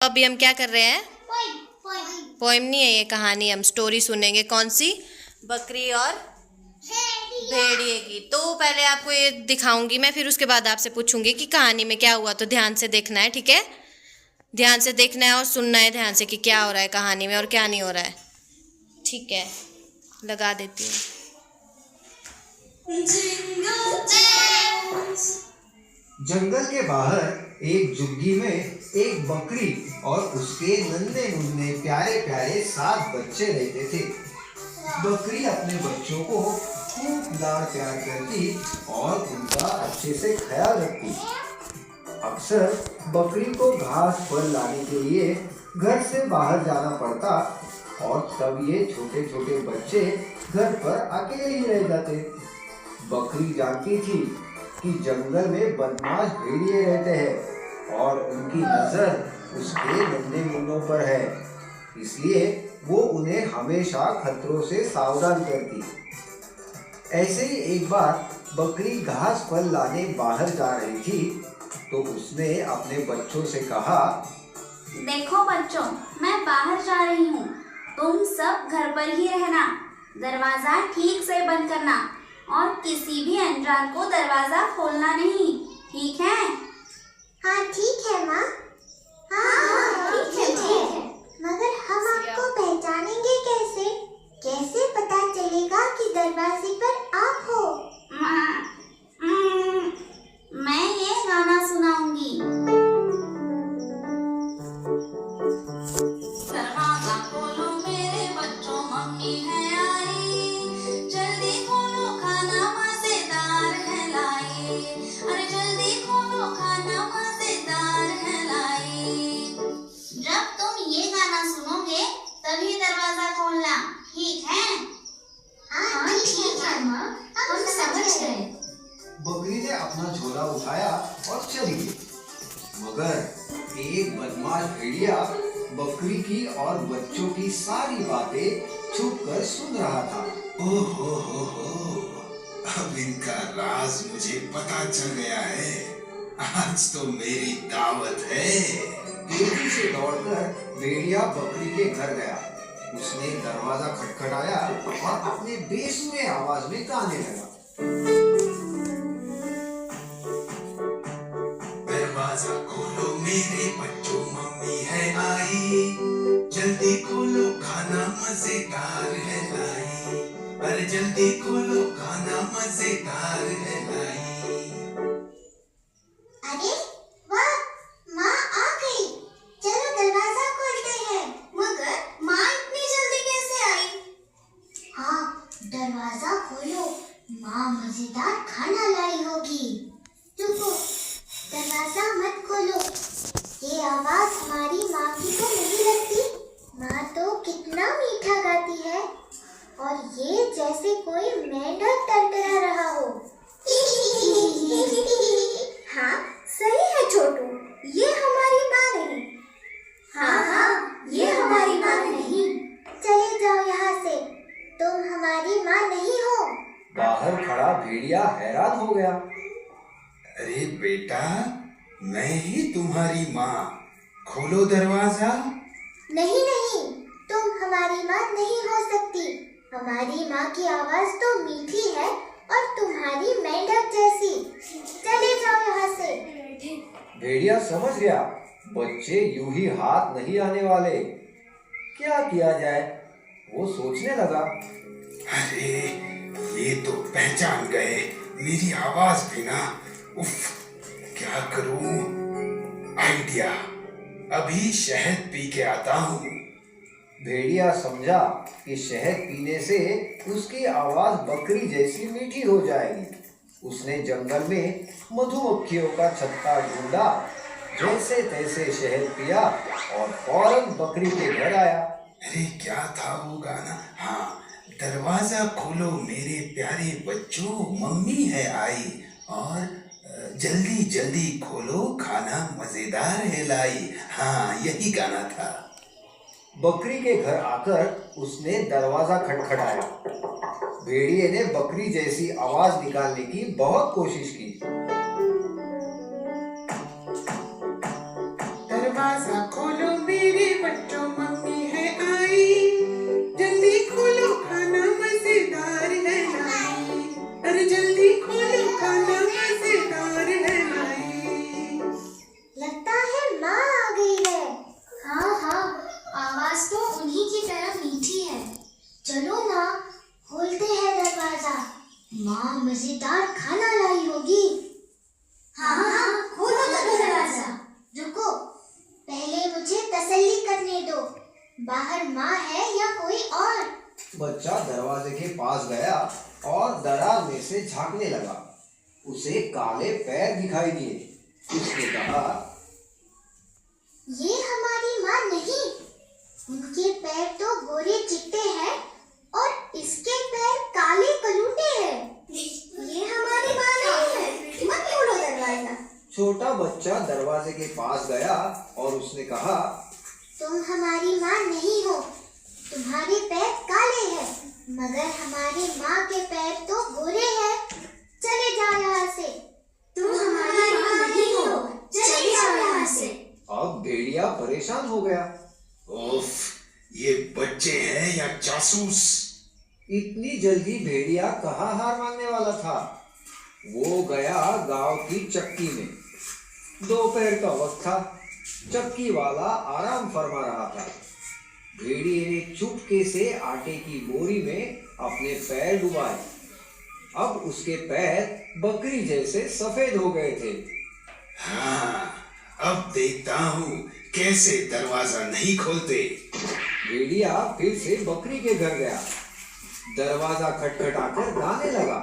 अभी हम क्या कर रहे हैं? पोएम नहीं है ये, कहानी। हम स्टोरी सुनेंगे। कौन सी? बकरी और भेड़िए की। तो पहले आपको ये दिखाऊंगी मैं, फिर उसके बाद आपसे पूछूंगी कि कहानी में क्या हुआ। तो ध्यान से देखना है, ठीक है? ध्यान से देखना है और सुनना है ध्यान से कि क्या हो रहा है कहानी में और क्या नहीं हो रहा है। ठीक है, लगा देती हूँ। जंगल के बाहर एक झुग्गी में एक बकरी और उसके नन्हे मुन्ने प्यारे प्यारे 7 बच्चे रहते थे। बकरी अपने बच्चों को खूब लाड प्यार करती और उनका अच्छे से ख्याल रखती। अक्सर बकरी को घास फल लाने के लिए घर से बाहर जाना पड़ता और तब ये छोटे छोटे बच्चे घर पर अकेले ही रह जाते। बकरी जानती थी कि जंगल में बदमाश भेड़िए रहते हैं और उनकी नजर उसके नन्हे मुन्नों पर है, इसलिए वो उन्हें हमेशा खतरों से सावधान करती। ऐसे ही एक बार बकरी घास फल लाने बाहर जा रही थी तो उसने अपने बच्चों से कहा, देखो बच्चों, मैं बाहर जा रही हूँ, तुम सब घर पर ही रहना, दरवाजा ठीक से बंद करना और किसी भी अनजान को दरवाजा खोलना नहीं, ठीक है? हाँ ठीक है माँ। हाँ ठीक है। मगर हम आपको पहचानेंगे कैसे? कैसे पता चलेगा कि दरवाजे पर आप हो? मैं ये गाना सुनाऊंगी। दरवाजा खोलो मेरे बच्चों, मम्मी है आई, जल्दी खोलो खाना मजेदार है लाई, अरे जल्दी खोलो खाना मजेदार है लाई। जब तुम ये गाना सुनोगे तभी दरवाजा खोलना, ठीक है? हाँ ठीक है माँ, हम समझ गए। बकरी ने अपना झोला उठाया और चली गई। मगर एक बदमाश भेड़िया बकरी की और बच्चों की सारी बातें छुपकर सुन रहा था। ओहो, अब इनका राज मुझे पता चल गया है। आज तो मेरी दावत है। तेजी से दौड़कर भेड़िया बकरी के घर गया। उसने दरवाजा खटखटाया और अपने बेसुरे आवाज में गाने लगा। दरवाजा खोलो मेरे बच्चों, मम्मी है आई, जल्दी खोलो खाना मजेदार है लाई, अरे जल्दी खोलो खाना मजेदार है लाई। अरे वाह, माँ आ गई, चलो दरवाजा खोलते हैं। मगर माँ इतनी जल्दी कैसे आई? हाँ दरवाजा खोलो, माँ मजेदार खाना लाई होगी। रुको, दरवाजा मत खोलो, ये आवाज हमारी माँ की तो नहीं लगती। माँ तो कितना मीठा गाती है और ये जैसे कोई मेंढक टरटरा रहा हो। हाँ सही है छोटू, ये हमारी माँ नहीं। हाँ ये हमारी माँ नहीं। चले जाओ यहाँ से, तुम हमारी माँ नहीं हो। बाहर खड़ा भेड़िया हैरान हो गया। अरे बेटा, मैं ही तुम्हारी माँ, खोलो दरवाजा। नहीं, तुम हमारी माँ नहीं हो सकती। हमारी माँ की आवाज तो मीठी है और तुम्हारी मेंढक जैसी। चले जाओ यहाँ से। भेड़िया समझ गया बच्चे यूं ही हाथ नहीं आने वाले। क्या किया जाए, वो सोचने लगा। अरे ये तो पहचान गए मेरी आवाज भी ना। उफ, क्या करूं? आइडिया, अभी शहद पी के आता हूँ। भेड़िया समझा कि शहद पीने से उसकी आवाज बकरी जैसी मीठी हो जाएगी। उसने जंगल में मधुमक्खियों का छत्ता ढूंढा, जैसे तैसे शहद पिया और फौरन बकरी के घर आया। अरे क्या था वो गाना? हाँ, दरवाजा खोलो मेरे प्यारे बच्चों, मम्मी है आई, और जल्दी जल्दी खोलो खाना मजेदार है लाई। हाँ, यही गाना था। बकरी के घर आकर उसने दरवाजा खटखटाया। भेड़िए ने बकरी जैसी आवाज निकालने की बहुत कोशिश की। दरवाजा खोलो दो, बाहर माँ है या कोई और। बच्चा दरवाजे के पास गया और दरार में से झांकने लगा। उसे काले पैर दिखाई दिए। उसने कहा, ये हमारी माँ नहीं, उनके पैर तो गोरे चिट्टे हैं और इसके पैर काले कलूटे हैं। ये हमारी माँ नहीं है, मत खोलो दरवाजा। छोटा बच्चा दरवाजे के पास गया और उसने कहा, तुम हमारी माँ नहीं हो, तुम्हारे पैर काले हैं, मगर हमारी माँ के पैर तो गोरे हैं। चले जाओ यहाँ से। तुम हमारी माँ नहीं हो, चले जाओ यहाँ से। अब भेड़िया परेशान हो गया। उफ, ये बच्चे हैं या जासूस? इतनी जल्दी भेड़िया कहाँ हार मानने वाला था। वो गया गांव की चक्की में। दोपहर का वक्त था। चक्की वाला आराम फरमा रहा था। भेड़िए ने चुपके से आटे की बोरी में अपने पैर डुबाए। अब उसके पैर बकरी जैसे सफेद हो गए थे। हाँ, अब देखता हूँ कैसे दरवाजा नहीं खोलते। भेड़िया फिर से बकरी के घर गया। दरवाजा खटखटाकर गाने लगा।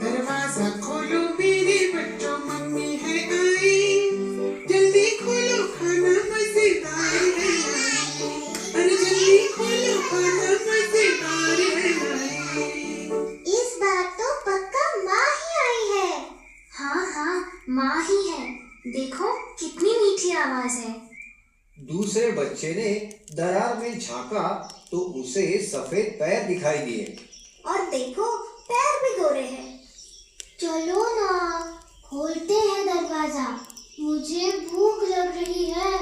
दरवाजा खोलो मेरे बच्चों, मम्मी है आई। जल्दी खोलो, खाना मजेदार है लाई। अरे जल्दी खोलो, खाना मजेदार है लाई। इस बार तो पक्का माँ ही आई है। हाँ हाँ, माँ ही है। देखो कितनी मीठी आवाज है। दूसरे बच्चे ने दरार में झांका तो उसे सफेद पैर दिखाई दिए। और देखो पैर भी गोरे हैं। चलो ना, खोलते हैं दरवाजा, मुझे भूख लग रही है।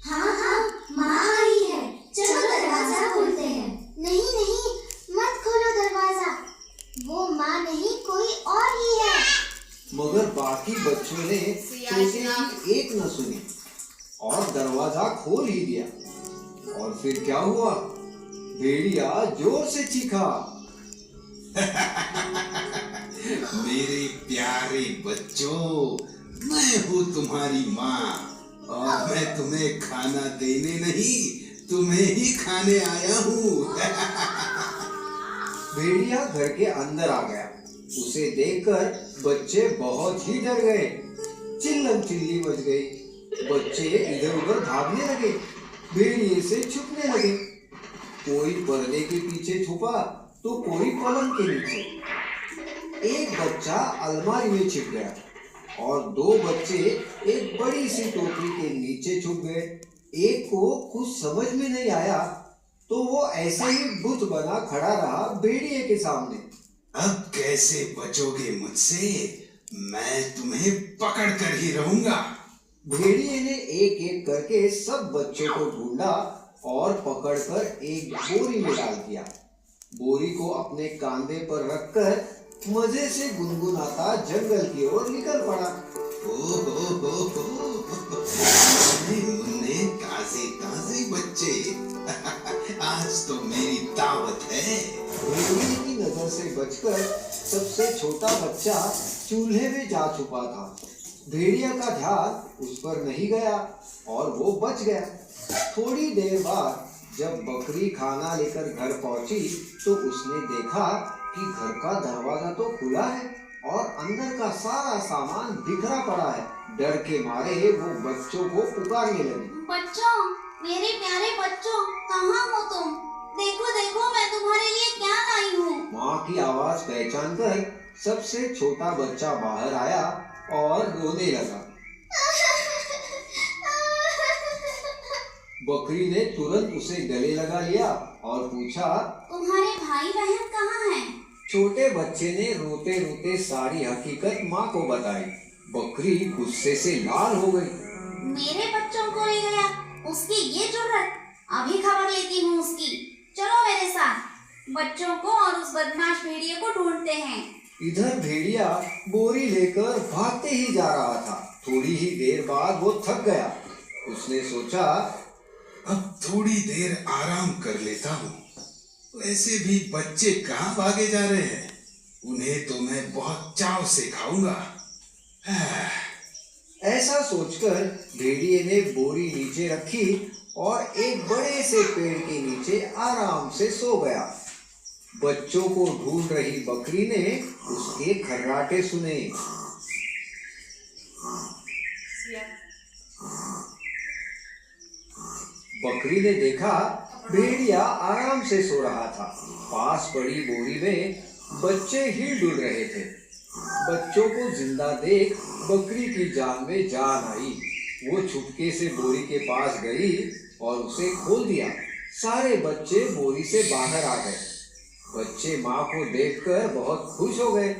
हाँ हाँ, माँ आई है, चलो दरवाजा खोलते हैं। नहीं नहीं, मत खोलो दरवाजा, वो माँ नहीं कोई और ही है। मगर बाकी बच्चों ने छोटे की एक न सुनी और दरवाजा खोल ही दिया। और फिर क्या हुआ? भेड़िया जोर से चीखा। मेरे प्यारे बच्चों, मैं हूँ तुम्हारी माँ और मैं तुम्हें खाना देने नहीं, तुम्हें ही खाने आया हूँ। भेड़िया घर के अंदर आ गया। उसे देखकर बच्चे बहुत ही डर गए। चिल्लम चिल्ली मच गई। बच्चे इधर उधर भागने लगे, भेड़िए से छुपने लगे। कोई पर्दे के पीछे छुपा तो कोई पलंग के नीचे। एक बच्चा अलमारी में छिप गया और दो बच्चे एक बड़ी सी टोकरी के नीचे छुप गए। एक को कुछ समझ में नहीं आया तो वो ऐसे ही बुत बना खड़ा रहा भेड़िए के सामने। अब कैसे बचोगे मुझसे? मैं तुम्हें पकड़ कर ही रहूंगा। भेड़िए ने एक एक करके सब बच्चों को ढूंढा और पकड़कर एक बोरी में डाल दिया। बोरी को अपने कांधे पर रखकर मजे से गुनगुनाता जंगल की ओर निकल पड़ा। मुन्ने, ताजे ताजे बच्चे, आज तो मेरी दावत है। भेड़िए की नजर से बचकर सबसे छोटा बच्चा चूल्हे में जा छुपा था। भेड़िया का ध्यान उस पर नहीं गया और वो बच गया। थोड़ी देर बाद जब बकरी खाना लेकर घर पहुंची तो उसने देखा कि घर का दरवाजा तो खुला है और अंदर का सारा सामान बिखरा पड़ा है। डर के मारे वो बच्चों को पुकारने लगी। बच्चों, मेरे प्यारे बच्चों, कहाँ हो तुम? देखो देखो, मैं तुम्हारे लिए क्या लाई हूँ। माँ की आवाज पहचान कर सबसे छोटा बच्चा बाहर आया और रोने लगा। बकरी ने तुरंत उसे गले लगा लिया और पूछा, तुम्हारे भाई बहन कहाँ हैं? छोटे बच्चे ने रोते रोते सारी हकीकत माँ को बताई। बकरी गुस्से से लाल हो गई। मेरे बच्चों को ले गया, उसकी ये जुर्रत, अभी खबर लेती हूँ उसकी। चलो मेरे साथ, बच्चों को और उस बदमाश भेड़िए को ढूंढते हैं। इधर भेड़िया बोरी लेकर भागते ही जा रहा था। थोड़ी ही देर बाद वो थक गया। उसने सोचा, अब थोड़ी देर आराम कर लेता हूँ। वैसे भी बच्चे कहाँ भागे जा रहे हैं, उन्हें तो मैं बहुत चाव से खाऊंगा। ऐसा सोचकर भेड़िए ने बोरी नीचे रखी और एक बड़े से पेड़ के नीचे आराम से सो गया। बच्चों को ढूंढ रही बकरी ने उसके खर्राटे सुने। बकरी ने देखा भेड़िया आराम से सो रहा था। पास पड़ी बोरी में बच्चे हिल डुल रहे थे। बच्चों को जिंदा देख बकरी की जान में जान आई। वो चुपके से बोरी के पास गई और उसे खोल दिया। सारे बच्चे बोरी से बाहर आ गए। बच्चे माँ को देखकर बहुत खुश हो गए।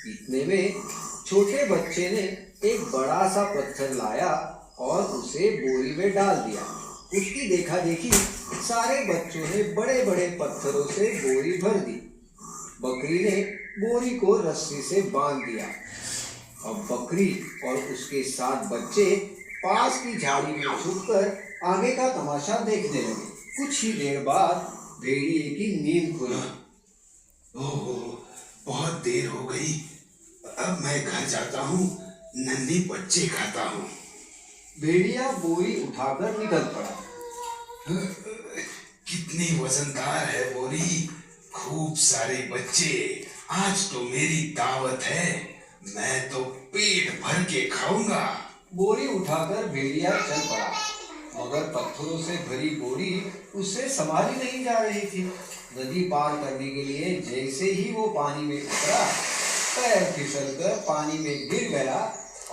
इतने में छोटे बच्चे ने एक बड़ा सा पत्थर लाया और उसे बोरी में डाल दिया। उसकी देखा देखी सारे बच्चों ने बड़े बड़े पत्थरों से बोरी भर दी। बकरी ने बोरी को रस्सी से बांध दिया। अब बकरी और उसके 7 बच्चे पास की झाड़ी में छुपकर आगे का तमाशा देखने लगे। कुछ ही देर बाद भेड़िए की नींद खुली। ओह, बहुत देर हो गई। अब मैं घर जाता हूँ, नन्हे बच्चे खाता हूँ। भेड़िया बोरी उठाकर निकल पड़ा। कितनी वजनदार है बोरी, खूब सारे बच्चे। आज तो मेरी दावत है, मैं तो पेट भर के खाऊंगा। बोरी उठाकर भेड़िया चल पड़ा, मगर पत्थरों से भरी बोरी उससे संभाली नहीं जा रही थी। नदी पार करने के लिए जैसे ही वो पानी में उतरा, पैर फिसलकर पानी में गिर गया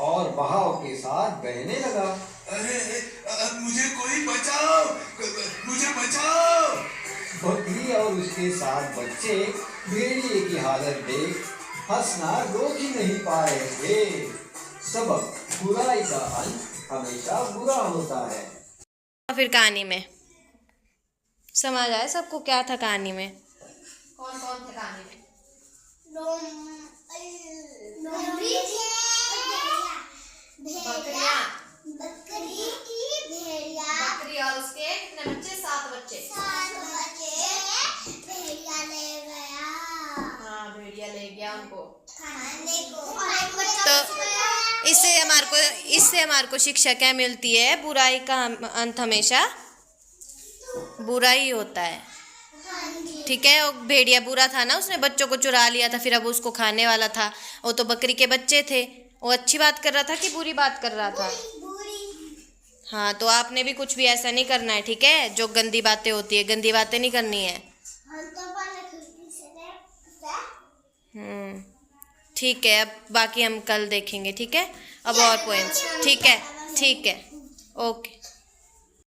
और बहाव के साथ बहने लगा। अरे, मुझे कोई बचाओ, मुझे बचाओ। बकरी और उसके 7 बच्चे भेड़िए की हालत देख हंसना रोक ही नहीं पा रहे थे। सबक, बुराई का अंत हमेशा बुरा होता है। फिर कहानी में समझ आया सबको क्या था कहानी में? कौन कौन थे कहानी में? बकरियाँ, बकरी और उसके कितने बच्चे? 7 बच्चे। हाँ, भेड़िया ले गया उनको। तो इससे हमारे को शिक्षा क्या मिलती है? बुराई का अंत हमेशा बुरा ही होता है। ठीक है, वो भेड़िया बुरा था ना, उसने बच्चों को चुरा लिया था, फिर अब उसको खाने वाला था। वो तो बकरी के बच्चे थे। वो अच्छी बात कर रहा था कि बुरी बात कर रहा था? हाँ, तो आपने भी कुछ भी ऐसा नहीं करना है, ठीक है? जो गंदी बातें होती है, गंदी बातें नहीं करनी है। ठीक है, अब बाकी हम कल देखेंगे, ठीक है? अब और पॉइंट्स, ठीक है? ठीक है, ओके।